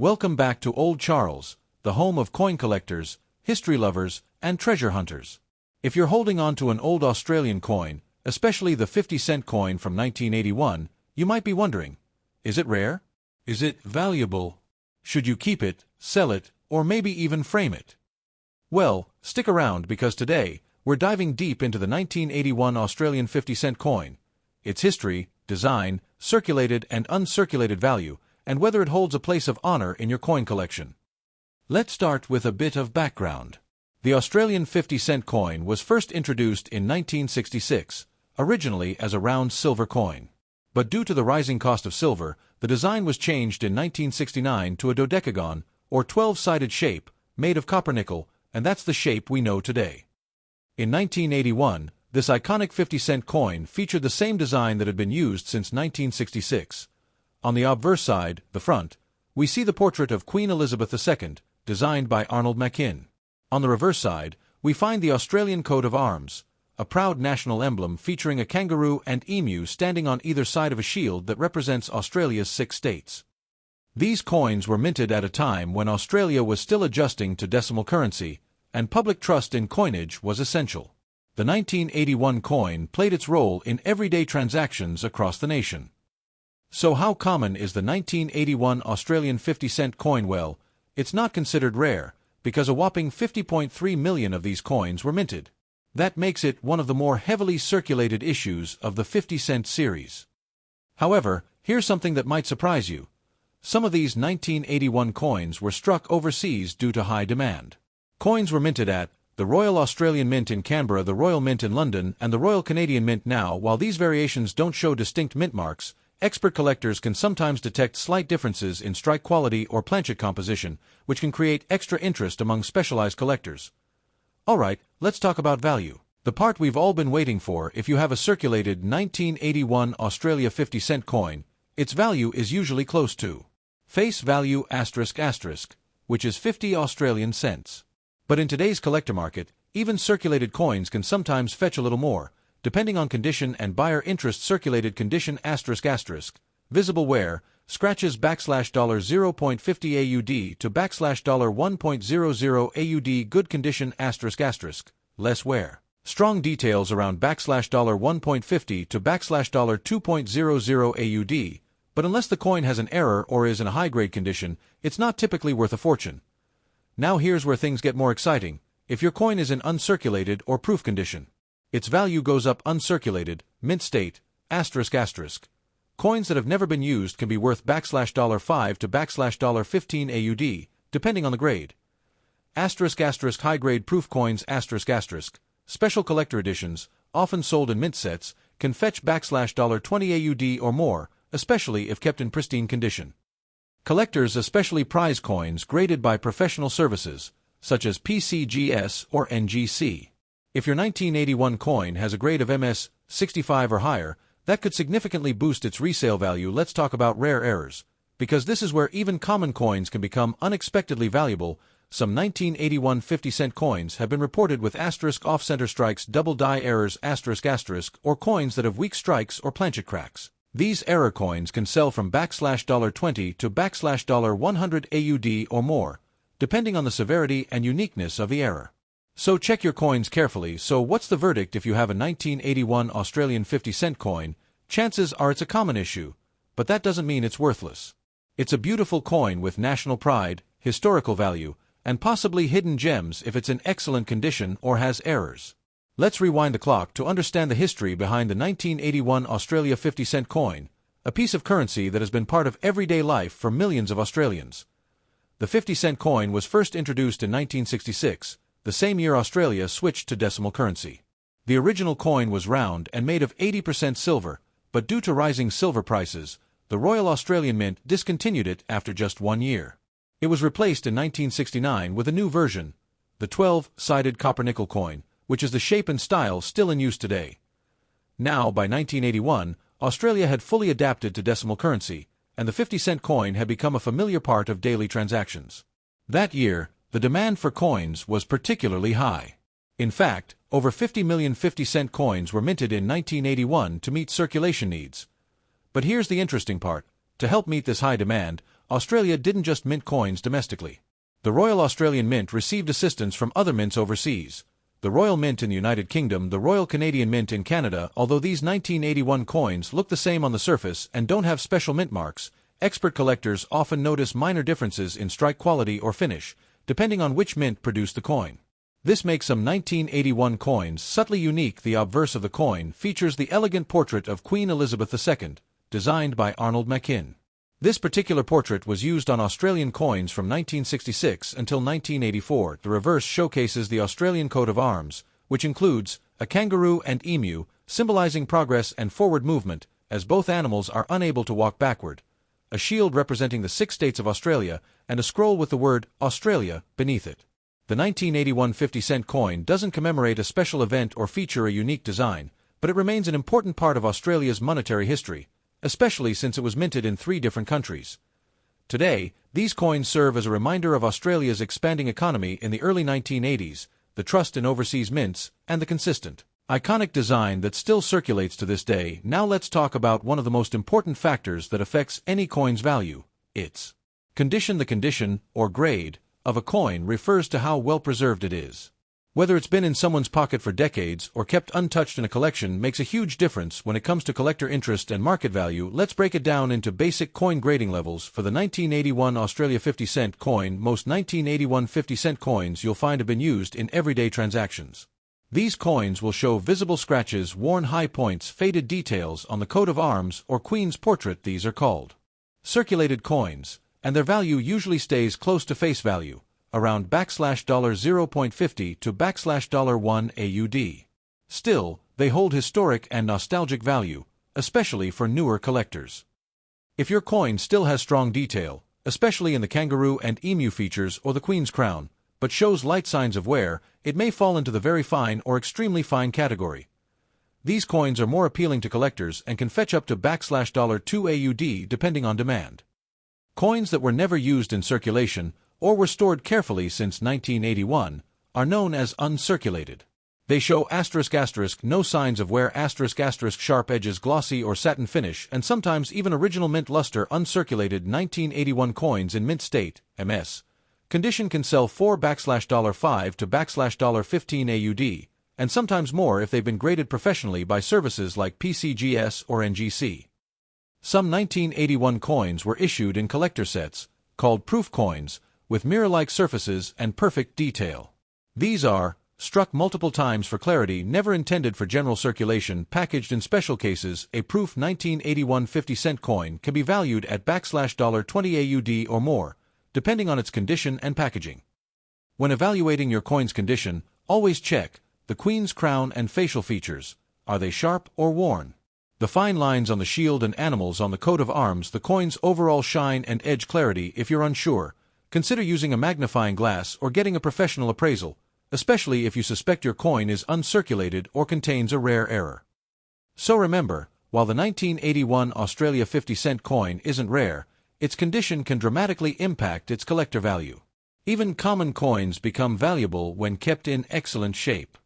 Welcome back to Old Charles, the home of coin collectors, history lovers, and treasure hunters. If you're holding on to an old Australian coin, especially the 50-cent coin from 1981, you might be wondering, is it rare? Is it valuable? Should you keep it, sell it, or maybe even frame it? Well, stick around because today, we're diving deep into the 1981 Australian 50-cent coin, its history, design, circulated and uncirculated value, and whether it holds a place of honor in your coin collection. Let's start with a bit of background. The Australian 50-cent coin was first introduced in 1966, originally as a round silver coin. But due to the rising cost of silver, the design was changed in 1969 to a dodecagon, or 12-sided shape, made of copper nickel, and that's the shape we know today. In 1981, this iconic 50-cent coin featured the same design that had been used since 1966. On the obverse side, the front, we see the portrait of Queen Elizabeth II, designed by Arnold Machin. On the reverse side, we find the Australian coat of arms, a proud national emblem featuring a kangaroo and emu standing on either side of a shield that represents Australia's 6 states. These coins were minted at a time when Australia was still adjusting to decimal currency, and public trust in coinage was essential. The 1981 coin played its role in everyday transactions across the nation. So how common is the 1981 Australian 50-cent coin? Well, it's not considered rare, because a whopping 50.3 million of these coins were minted. That makes it one of the more heavily circulated issues of the 50-cent series. However, here's something that might surprise you. Some of these 1981 coins were struck overseas due to high demand. Coins were minted at the Royal Australian Mint in Canberra, the Royal Mint in London, and the Royal Canadian Mint. Now, while these variations don't show distinct mint marks, expert collectors can sometimes detect slight differences in strike quality or planchet composition, which can create extra interest among specialized collectors. Alright, let's talk about value. The part we've all been waiting for. If you have a circulated 1981 Australia 50-cent coin, its value is usually close to face value ***, which is 50 Australian cents. But in today's collector market, even circulated coins can sometimes fetch a little more, depending on condition and buyer interest. Circulated condition ***, visible wear, scratches $0.50 AUD to $1.00 AUD. Good condition ***, less wear. Strong details around $1.50 to $2.00 AUD, but unless the coin has an error or is in a high-grade condition, it's not typically worth a fortune. Now here's where things get more exciting. If your coin is in uncirculated or proof condition, its value goes up. Uncirculated, mint state, ***. Coins that have never been used can be worth $5 to $15 AUD, depending on the grade. ***, high-grade proof coins ***. Special collector editions, often sold in mint sets, can fetch $20 AUD or more, especially if kept in pristine condition. Collectors especially prize coins graded by professional services, such as PCGS or NGC. If your 1981 coin has a grade of MS 65 or higher, that could significantly boost its resale value. Let's talk about rare errors, because this is where even common coins can become unexpectedly valuable. Some 1981 50-cent coins have been reported with * off-center strikes, double die errors ***, or coins that have weak strikes or planchet cracks. These error coins can sell from $20 to $100 AUD or more, depending on the severity and uniqueness of the error. So check your coins carefully. So what's the verdict? If you have a 1981 Australian 50-cent coin, chances are it's a common issue, but that doesn't mean it's worthless. It's a beautiful coin with national pride, historical value, and possibly hidden gems if it's in excellent condition or has errors. Let's rewind the clock to understand the history behind the 1981 Australia 50-cent coin, a piece of currency that has been part of everyday life for millions of Australians. The 50-cent coin was first introduced in 1966, the same year Australia switched to decimal currency. The original coin was round and made of 80% silver, but due to rising silver prices, the Royal Australian Mint discontinued it after just 1 year. It was replaced in 1969 with a new version, the 12-sided copper-nickel coin, which is the shape and style still in use today. Now, by 1981, Australia had fully adapted to decimal currency, and the 50-cent coin had become a familiar part of daily transactions. That year, the demand for coins was particularly high. In fact, over 50 million 50-cent coins were minted in 1981 to meet circulation needs. But here's the interesting part. To help meet this high demand, Australia didn't just mint coins domestically. The Royal Australian Mint received assistance from other mints overseas. The Royal Mint in the United Kingdom, the Royal Canadian Mint in Canada. Although these 1981 coins look the same on the surface and don't have special mint marks, expert collectors often notice minor differences in strike quality or finish, depending on which mint produced the coin. This makes some 1981 coins subtly unique. The obverse of the coin features the elegant portrait of Queen Elizabeth II, designed by Arnold Machin. This particular portrait was used on Australian coins from 1966 until 1984. The reverse showcases the Australian coat of arms, which includes a kangaroo and emu, symbolizing progress and forward movement, as both animals are unable to walk backward, a shield representing the 6 states of Australia, and a scroll with the word Australia beneath it. The 1981 50-cent coin doesn't commemorate a special event or feature a unique design, but it remains an important part of Australia's monetary history, especially since it was minted in 3 different countries. Today, these coins serve as a reminder of Australia's expanding economy in the early 1980s, the trust in overseas mints, and the consistent, iconic design that still circulates to this day. Now let's talk about one of the most important factors that affects any coin's value: its condition. The condition, or grade, of a coin refers to how well preserved it is. Whether it's been in someone's pocket for decades or kept untouched in a collection makes a huge difference when it comes to collector interest and market value. Let's break it down into basic coin grading levels. For the 1981 Australia 50-cent coin, most 1981 50-cent coins you'll find have been used in everyday transactions. These coins will show visible scratches, worn high points, faded details on the coat of arms or Queen's portrait. These are called circulated coins, and their value usually stays close to face value, around $0.50 to $1 AUD. Still, they hold historic and nostalgic value, especially for newer collectors. If your coin still has strong detail, especially in the kangaroo and emu features or the Queen's crown, but shows light signs of wear, it may fall into the very fine or extremely fine category. These coins are more appealing to collectors and can fetch up to $2 AUD depending on demand. Coins that were never used in circulation or were stored carefully since 1981, are known as uncirculated. They show ***, no signs of wear ***, sharp edges, glossy or satin finish, and sometimes even original mint luster. Uncirculated 1981 coins in mint state, MS, condition can sell for $5 to $15 AUD, and sometimes more if they've been graded professionally by services like PCGS or NGC. Some 1981 coins were issued in collector sets, called proof coins, with mirror-like surfaces and perfect detail. These are struck multiple times for clarity, never intended for general circulation, packaged in special cases. A proof 1981 50-cent coin can be valued at $20 AUD or more, depending on its condition and packaging. When evaluating your coin's condition, always check the Queen's crown and facial features. Are they sharp or worn? The fine lines on the shield and animals on the coat of arms, the coin's overall shine and edge clarity. If you're unsure, consider using a magnifying glass or getting a professional appraisal, especially if you suspect your coin is uncirculated or contains a rare error. So remember, while the 1981 Australia 50-cent coin isn't rare, its condition can dramatically impact its collector value. Even common coins become valuable when kept in excellent shape.